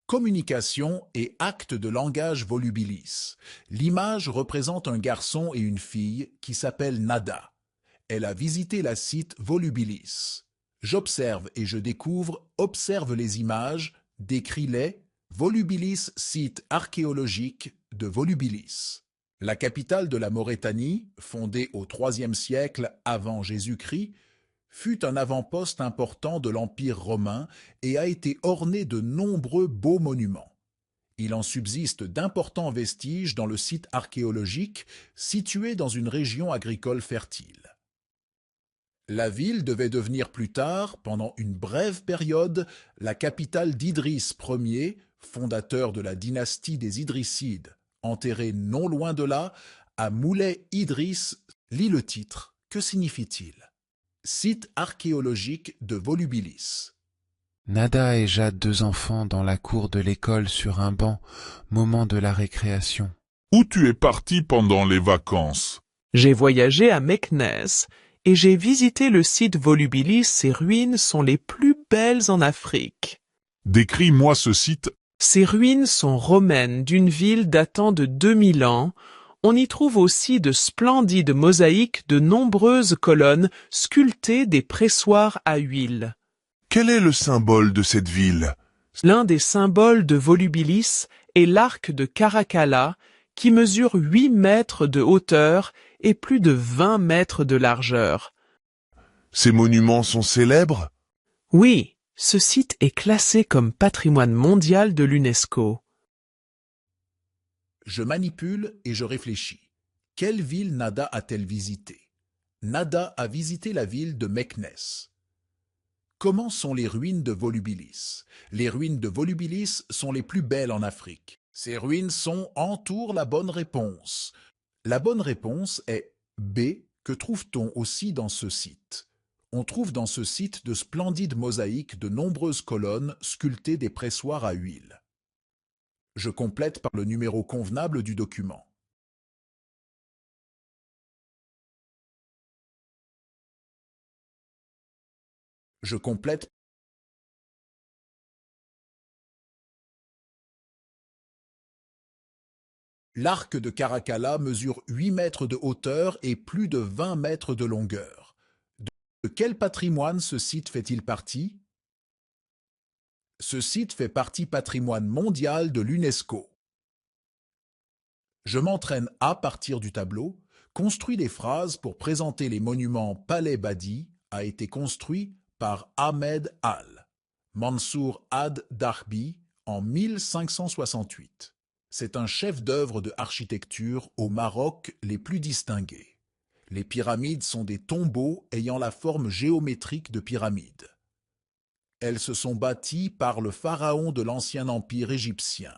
Communication et acte de langage volubilis. L'image représente un garçon et une fille qui s'appellent Nada. Elle a visité la site Volubilis. J'observe et je découvre, observe les images, décris-les, Volubilis, site archéologique de Volubilis. La capitale de la Maurétanie, fondée au IIIe siècle avant Jésus-Christ, fut un avant-poste important de l'Empire romain et a été ornée de nombreux beaux monuments. Il en subsiste d'importants vestiges dans le site archéologique situé dans une région agricole fertile. La ville devait devenir plus tard, pendant une brève période, la capitale d'Idris Ier, fondateur de la dynastie des Idrissides, enterré non loin de là, à Moulay Idriss. Lis le titre. Que signifie-t-il? Site archéologique de Volubilis. Nada et Jade, deux enfants, dans la cour de l'école sur un banc, moment de la récréation. Où tu es parti pendant les vacances? J'ai voyagé à Meknès et j'ai visité le site Volubilis. Ces ruines sont les plus belles en Afrique. Décris-moi ce site. Ces ruines sont romaines d'une ville datant de 2000 ans. On y trouve aussi de splendides mosaïques, de nombreuses colonnes sculptées, des pressoirs à huile. Quel est le symbole de cette ville? L'un des symboles de Volubilis est l'arc de Caracalla, qui mesure 8 mètres de hauteur et plus de 20 mètres de largeur. Ces monuments sont célèbres? Oui, ce site est classé comme patrimoine mondial de l'UNESCO. Je manipule et je réfléchis. Quelle ville Nada a-t-elle visité? Nada a visité la ville de Meknès. Comment sont les ruines de Volubilis? Les ruines de Volubilis sont les plus belles en Afrique. Ces ruines entourent la bonne réponse. La bonne réponse est B. Que trouve-t-on aussi dans ce site? On trouve dans ce site de splendides mosaïques, de nombreuses colonnes sculptées, des pressoirs à huile. Je complète par le numéro convenable du document. Je complète L'arc de Caracalla mesure 8 mètres de hauteur et plus de 20 mètres de longueur. De quel patrimoine ce site fait-il partie? Ce site fait partie patrimoine mondial de l'UNESCO. Je m'entraîne à partir du tableau, construis des phrases pour présenter les monuments. Palais Badi a été construit par Ahmed Al-Mansour ad-Darbi en 1568. C'est un chef-d'œuvre de architecture au Maroc les plus distingués. Les pyramides sont des tombeaux ayant la forme géométrique de pyramides. Elles se sont bâties par le pharaon de l'ancien empire égyptien.